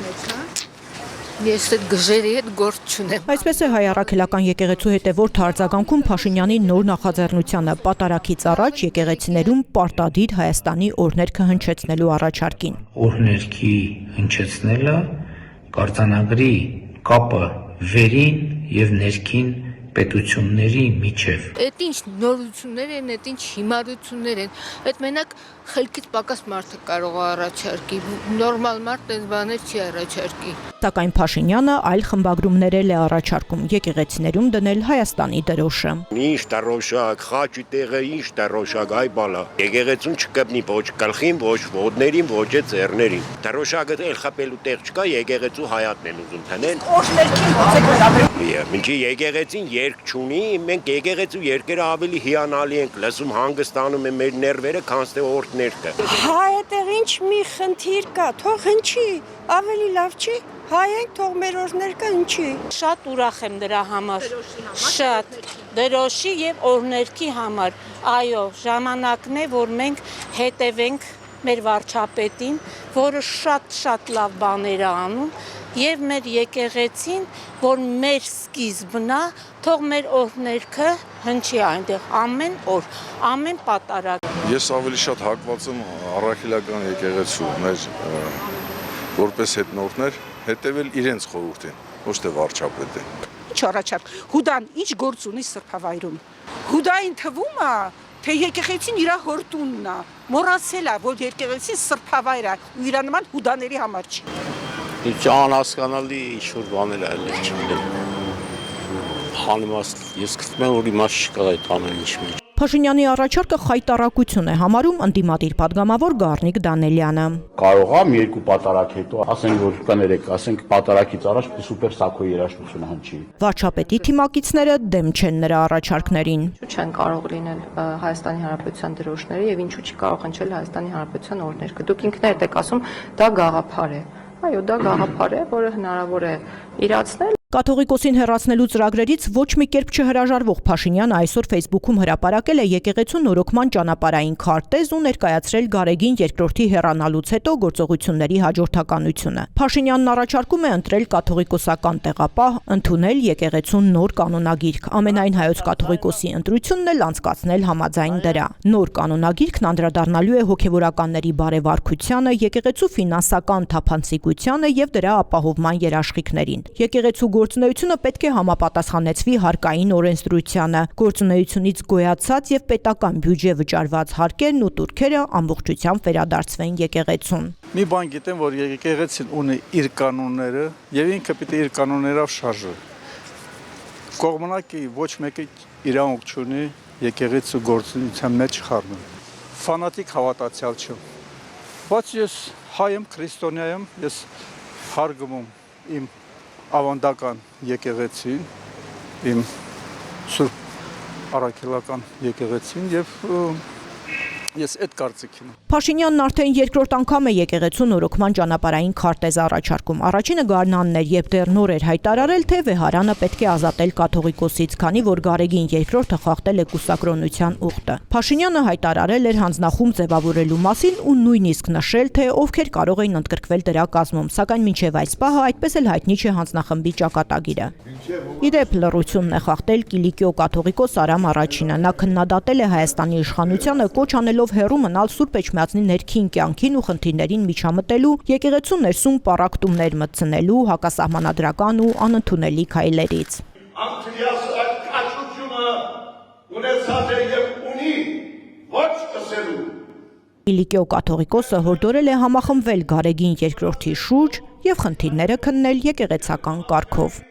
մեջ, հա։ Ես այդ գժերի հետ գործ չունեմ։ Այսպես է հայ առաքելական եկեղեցու հետևորդ արձագանքում Փաշինյանի նոր նախաձեռնությանը պատարակից առաջ եկեղեցիներում պարտադիր Հայաստանի օրհներգը հնչեցնելու առաջարկին։ Օրհներգի հնչեցնելը կարձանագրի կապը վերին եւ ներքին պետությունների միջև։ Այդ ինչ նորություններ են, այդ ինչ հիմարություններ են։ Այդ մենակ խելքից պակաս մարդը կարող է առաջարկի, նորմալ մարդ այս բաներ չի առաջարկի։ Սակայն Փաշինյանը այլ խմբագրումներ էլ է առաջարկում եկեղեցիներում դնել Հայաստանի դրոշը։ Ինչ դրոշակ, խաչի տեղը ինչ դրոշակ, այ բալա։ Եկեղեցուն չկպնի ոչ գլխին, ոչ ոտներին, ոչ ձեռներին։ Դրոշակը էլ խփելու տեղ չկա, եկեղեցու հայատն են ուզում տնեն։ Օրհներգին ո՞նց եք վերաբերվում։ Ինչի եկեղեցին երկ չունի, մենք եկեղեցու երկերը ավելի հիանալի ենք, լսում հանգստանում են մեր ներվերը, քան թե օրհներգը։ Հայ այդտեղ ինչ մի խնդիր կա, թող հնչի, ավելի լավ չի։ Հայ ենք, թող մեր օրհներգը հնչի։ Շատ ուրախ եմ դրա համար։ Շատ դրոշի եւ օրհներգի համար։ Այո, ժամանակն է, որ մենք հետևենք մեր վարչապետին, որը շատ լավ բաներ է անում, եւ մեր եկեղեցին, որ մեր սկիզբն է, թող մեր օրհներգը հնչի այնտեղ ամեն օր, ամեն պատարակ։ Ես ավելի շատ հակված եմ առաքելական եկեղեցու մեր որպես հետնորդներ հետևել իրենց խորհրդին, ոչ թե վարչապետին։ Ինչ առաջարկ։ Հուդան ինչ գործ ունի սրբավայրում։ Հուդային թվում է, թե եկեղեցին իր հորտունն է։ Մոռացել է, որ եկեղեցին սրբավայր է, ու իր նման հուդաների համար չի։ Ինչ անհասկանալի ինչ-որ բաներ այլ չգիտեմ։ Անիմաստ, ես գտնում եմ, որ իմաստ չկա այդ ամեն ինչ մեջ։ Փաշինյանի առաջարկը խայտարակություն է համարում ընդդիմադիր падգամավոր Գառնիկ Դանելյանը։ Կարող է մի երկու պատարակ հետո, ասենք որ կներեք, ասենք պատարակից առաջ սուպեր սակոյի երաժշտությունը հնչի։ Վարչապետի թիմակիցները դեմ չեն նրա առաջարկներին։ Չեն կարող լինել Հայաստանի Հանրապետության դրոշները եւ ինչու չի կարող հնչել Հայաստանի Հանրապետության օրհներգը։ Դուք ինքներդ եք ասում, դա գաղափար է։ Այո, դա գաղափար է, որը հնարավոր է իրացնել։ Կաթողիկոսին հեռացնելու ծրագրերից ոչ մի կերպ չհրաժարվող Փաշինյանը այսօր Facebook-ում հրապարակել է եկեղեցու նորոգման ճանապարհային քարտեզ ու ներկայացրել Գարեգին II հեռանալուց հետո գործողությունների հաջորդականությունը։ Փաշինյանն առաջարկում է ընտրել կաթողիկոսական տեղապահ, ընդունել եկեղեցուն նոր կանոնագիրք, ամենայն հայոց կաթողիկոսի ընտրությունն էլ անցկացնել համաձայն դրա։ Նոր կանոնագիրքն անդրադառնալու է հոգևորականների բարեվարքությանը, եկեղեցու ֆինանսական թափանցիկությանը եւ դրա ապահովման երաշխիքներին։ Եկեղեցու գործունեությունը պետք է համապատասխանեցվի հարկային օրենսդրությանը, գործունեությունից գոյացած եւ պետական բյուջե վճարված հարկերն ու տուրքերը ամբողջությամբ վերադարձվեն եկեղեցուն։ Մի բան գիտեմ, որ եկեղեցին ունի իր կանոնները եւ ինքը պիտի իր կանոններով շարժվի։ Կողմնակի ոչ մեկը իրավունք չունի եկեղեցու գործունեության մեջ խառնել։ Ֆանատիկ հավատացյալ չեմ։ Բայց ես հայ եմ, քրիստոնյա եմ, ես հարգում իմ ավանդական եկեղեցին, իմ սուրբ առաքելական եկեղեցին եւ ես այդ կարծիքին եմ։ Փաշինյանն արդեն երկրորդ անգամ է եկեղեցու նորոգման ճանապարհային քարտեզ առաջարկում։ Առաջինը Գարնանն էր, երբ դեռ նոր էր հայտարարել, թե Վեհարանը պետք է ազատել կաթողիկոսից, քանի որ Գարեգին II-ը խախտել է կուսակրոնության ուխտը։ Փաշինյանը հայտարարել էր հանձնախումբ ձևավորելու մասին ու նույնիսկ նշել, թե ովքեր կարող էին ընդգրկվել դրա կազմում, սակայն մինչև այս պահը այդպես էլ հայտնի չէ հանձնախմբի ճակատագիրը։ Իդեպ լռությունն է խախտել Կիլիկիո կաթողիկոս Արամ Առաջինը։ Նա քննադատել է Հայաստանի իշխանությանը, կոչ անելով հեռու մնալ Սուրբ Էջմիածնի ներքին կյանքին ու խնդիրներին միջամտելու, եկեղեցու ներսում պառակտումներ մտցնելու, հակասահմանադրական ու անընդունելի քայլերից։ Անկրյաս այդ կաշությունը ունեցած է եւ ունի ոչ կսելու։ Կիլիկիո կաթողիկոսը հորդորել է համախմբվել Գարեգին II-ի շուրջ եւ խնդիրները քննել եկեղեցական կարգով։